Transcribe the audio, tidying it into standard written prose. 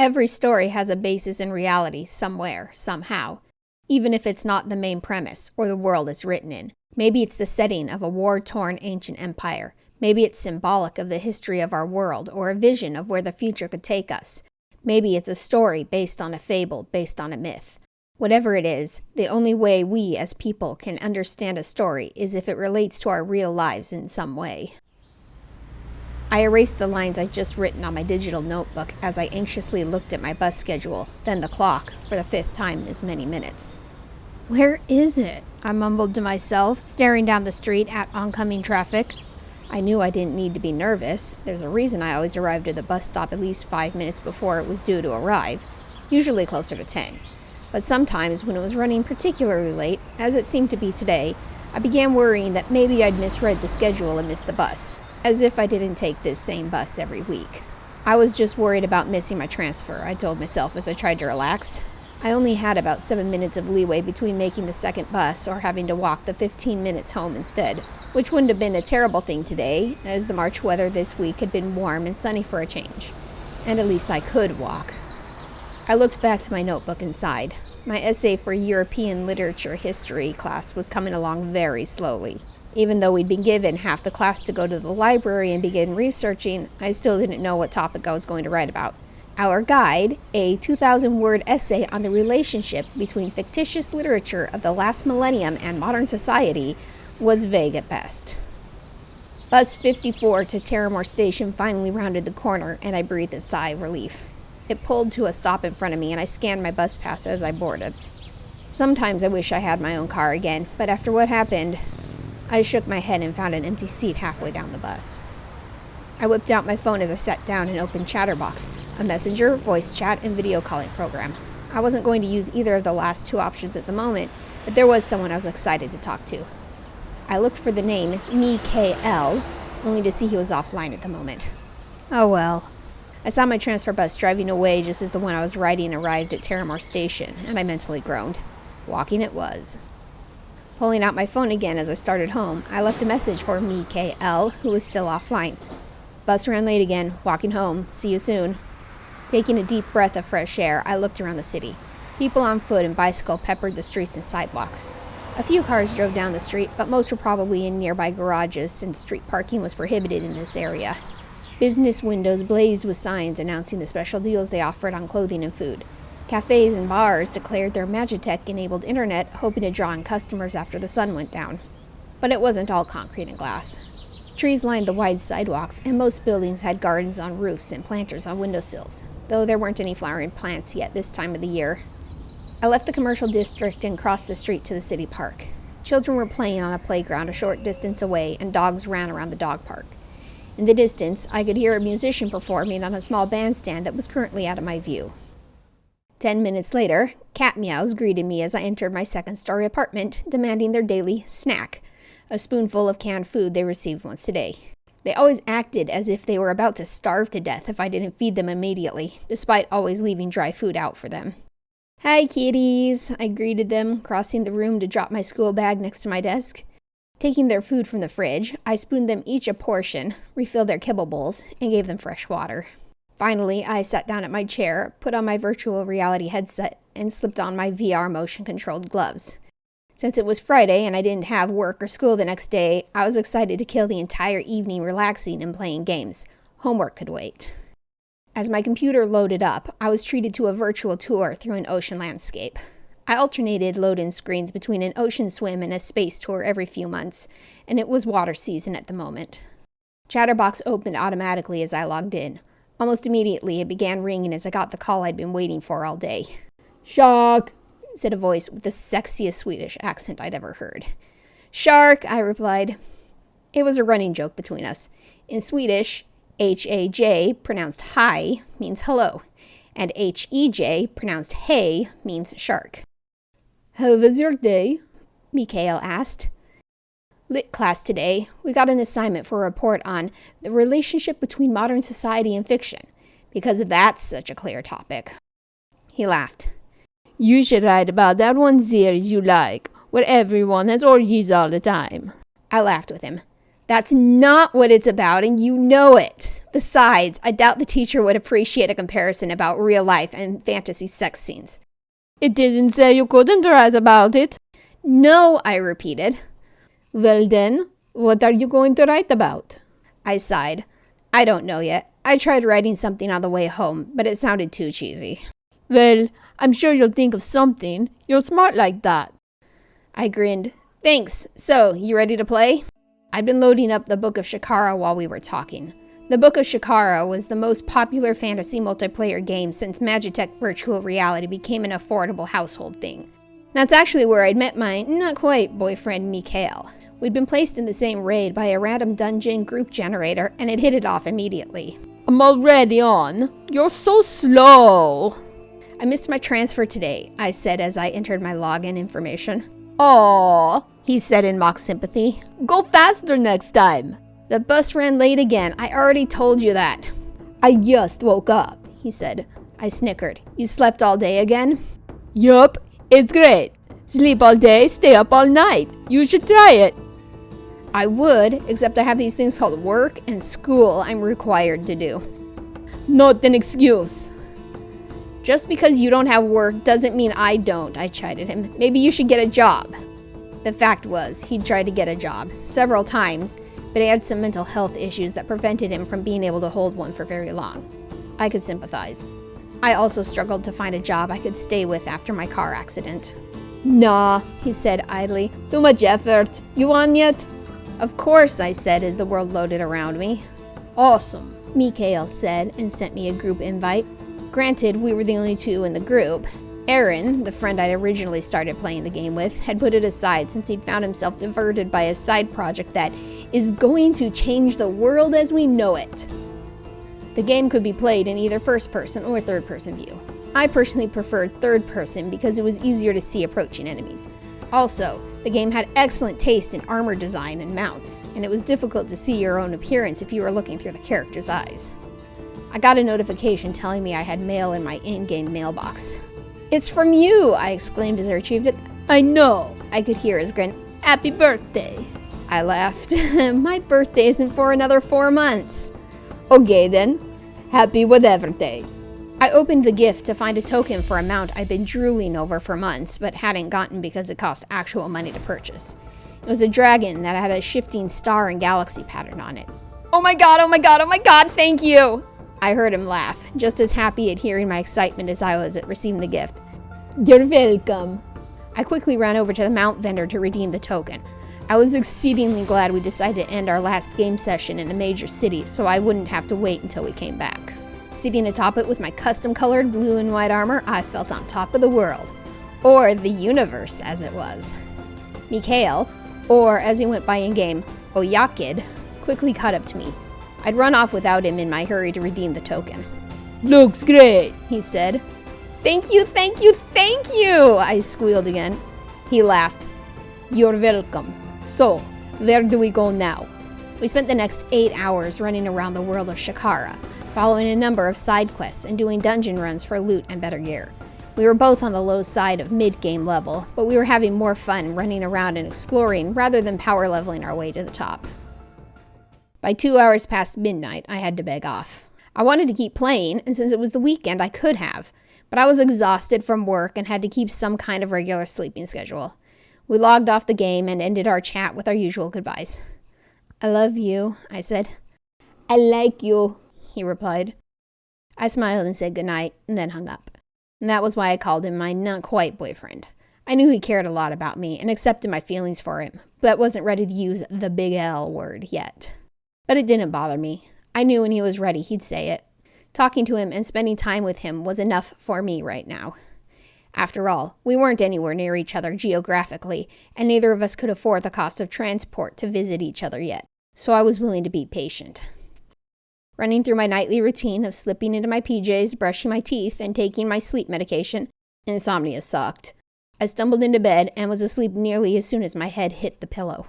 Every story has a basis in reality somewhere, somehow, even if it's not the main premise or the world it's written in. Maybe it's the setting of a war-torn ancient empire. Maybe it's symbolic of the history of our world or a vision of where the future could take us. Maybe it's a story based on a fable, based on a myth. Whatever it is, the only way we as people can understand a story is if it relates to our real lives in some way. I erased the lines I'd just written on my digital notebook as I anxiously looked at my bus schedule, then the clock, for the 5th time in as many minutes. "Where is it?" I mumbled to myself, staring down the street at oncoming traffic. I knew I didn't need to be nervous. There's a reason I always arrived at the bus stop at least 5 minutes before it was due to arrive, usually closer to 10. But sometimes, when it was running particularly late, as it seemed to be today, I began worrying that maybe I'd misread the schedule and missed the bus, as if I didn't take this same bus every week. I was just worried about missing my transfer, I told myself as I tried to relax. I only had about 7 minutes of leeway between making the second bus or having to walk the 15 minutes home instead, which wouldn't have been a terrible thing today, as the March weather this week had been warm and sunny for a change. And at least I could walk. I looked back to my notebook and sighed. My essay for European Literature History class was coming along very slowly. Even though we'd been given half the class to go to the library and begin researching, I still didn't know what topic I was going to write about. Our guide, a 2,000-word essay on the relationship between fictitious literature of the last millennium and modern society, was vague at best. Bus 54 to Terramore Station finally rounded the corner, and I breathed a sigh of relief. It pulled to a stop in front of me, and I scanned my bus pass as I boarded. Sometimes I wish I had my own car again, but after what happened, I shook my head and found an empty seat halfway down the bus. I whipped out my phone as I sat down and opened Chatterbox, a messenger, voice chat, and video calling program. I wasn't going to use either of the last two options at the moment, but there was someone I was excited to talk to. I looked for the name Mikael, only to see he was offline at the moment. Oh well. I saw my transfer bus driving away just as the one I was riding arrived at Terramore Station, and I mentally groaned. Walking it was. Pulling out my phone again as I started home, I left a message for Mikael, who was still offline. Bus ran late again. Walking home. See you soon. Taking a deep breath of fresh air, I looked around the city. People on foot and bicycle peppered the streets and sidewalks. A few cars drove down the street, but most were probably in nearby garages since street parking was prohibited in this area. Business windows blazed with signs announcing the special deals they offered on clothing and food. Cafes and bars declared their Magitech-enabled internet, hoping to draw in customers after the sun went down. But it wasn't all concrete and glass. Trees lined the wide sidewalks, and most buildings had gardens on roofs and planters on windowsills, though there weren't any flowering plants yet this time of the year. I left the commercial district and crossed the street to the city park. Children were playing on a playground a short distance away, and dogs ran around the dog park. In the distance, I could hear a musician performing on a small bandstand that was currently out of my view. 10 minutes later, cat meows greeted me as I entered my second-story apartment, demanding their daily snack, a spoonful of canned food they received once a day. They always acted as if they were about to starve to death if I didn't feed them immediately, despite always leaving dry food out for them. "Hi, kitties," I greeted them, crossing the room to drop my school bag next to my desk. Taking their food from the fridge, I spooned them each a portion, refilled their kibble bowls, and gave them fresh water. Finally, I sat down at my chair, put on my virtual reality headset, and slipped on my VR motion-controlled gloves. Since it was Friday and I didn't have work or school the next day, I was excited to kill the entire evening relaxing and playing games. Homework could wait. As my computer loaded up, I was treated to a virtual tour through an ocean landscape. I alternated load-in screens between an ocean swim and a space tour every few months, and it was water season at the moment. Chatterbox opened automatically as I logged in. Almost immediately, it began ringing as I got the call I'd been waiting for all day. "Shark," said a voice with the sexiest Swedish accent I'd ever heard. "Shark," I replied. It was a running joke between us. In Swedish, H-A-J, pronounced hi, means hello, and H-E-J, pronounced hey, means shark. "How was your day?" Mikael asked. "Lit class today. We got an assignment for a report on the relationship between modern society and fiction, because that's such a clear topic." He laughed. "You should write about that one series you like, where everyone has orgies all the time." I laughed with him. That's not what it's about, and you know it. Besides, I doubt the teacher would appreciate a comparison about real life and fantasy sex scenes. It didn't say you couldn't write about it. No, I repeated. Well then, what are you going to write about? I sighed. I don't know yet. I tried writing something on the way home, but it sounded too cheesy. Well, I'm sure you'll think of something. You're smart like that. I grinned. Thanks. So, you ready to play? I'd been loading up the Book of Shikara while we were talking. The Book of Shikara was the most popular fantasy multiplayer game since Magitech virtual reality became an affordable household thing. That's actually where I'd met my not-quite boyfriend, Mikhail. We'd been placed in the same raid by a random dungeon group generator, and it hit it off immediately. I'm already on. You're so slow. I missed my transfer today, I said as I entered my login information. Aww, he said in mock sympathy. Go faster next time. The bus ran late again. I already told you that. I just woke up, he said. I snickered. You slept all day again? Yup, it's great. Sleep all day, stay up all night. You should try it. I would, except I have these things called work and school I'm required to do. Not an excuse. Just because you don't have work doesn't mean I don't, I chided him. Maybe you should get a job. The fact was, he'd tried to get a job several times, but he had some mental health issues that prevented him from being able to hold one for very long. I could sympathize. I also struggled to find a job I could stay with after my car accident. Nah, he said idly. Too much effort. You on yet? Of course, I said as the world loaded around me. Awesome, Mikhail said and sent me a group invite. Granted, we were the only two in the group. Aaron, the friend I'd originally started playing the game with, had put it aside since he'd found himself diverted by a side project that is going to change the world as we know it. The game could be played in either first-person or third-person view. I personally preferred third-person because it was easier to see approaching enemies. Also, the game had excellent taste in armor design and mounts, and it was difficult to see your own appearance if you were looking through the character's eyes. I got a notification telling me I had mail in my in-game mailbox. "It's from you!" I exclaimed as I retrieved it. "I know!" I could hear his grin. "Happy birthday!" I laughed. My birthday isn't for another 4 months. Okay then. Happy whatever day. I opened the gift to find a token for a mount I'd been drooling over for months, but hadn't gotten because it cost actual money to purchase. It was a dragon that had a shifting star and galaxy pattern on it. "Oh my god, oh my god, oh my god, thank you!" I heard him laugh, just as happy at hearing my excitement as I was at receiving the gift. "You're welcome." I quickly ran over to the mount vendor to redeem the token. I was exceedingly glad we decided to end our last game session in a major city so I wouldn't have to wait until we came back. Sitting atop it with my custom-colored blue and white armor, I felt on top of the world. Or the universe, as it was. Mikhail, or as he went by in-game, Oyakid, quickly caught up to me. I'd run off without him in my hurry to redeem the token. "Looks great," he said. "Thank you, thank you, thank you!" I squealed again. He laughed. "You're welcome. So, where do we go now?" We spent the next 8 hours running around the world of Shikara, following a number of side quests and doing dungeon runs for loot and better gear. We were both on the low side of mid-game level, but we were having more fun running around and exploring rather than power leveling our way to the top. By 2 hours past midnight, I had to beg off. I wanted to keep playing, and since it was the weekend, I could have, but I was exhausted from work and had to keep some kind of regular sleeping schedule. We logged off the game and ended our chat with our usual goodbyes. "I love you," I said. "I like you," he replied. I smiled and said goodnight, and then hung up. And that was why I called him my not-quite boyfriend. I knew he cared a lot about me and accepted my feelings for him, but wasn't ready to use the big L word yet. But it didn't bother me. I knew when he was ready, he'd say it. Talking to him and spending time with him was enough for me right now. After all, we weren't anywhere near each other geographically, and neither of us could afford the cost of transport to visit each other yet, so I was willing to be patient. Running through my nightly routine of slipping into my PJs, brushing my teeth, and taking my sleep medication, insomnia sucked. I stumbled into bed and was asleep nearly as soon as my head hit the pillow.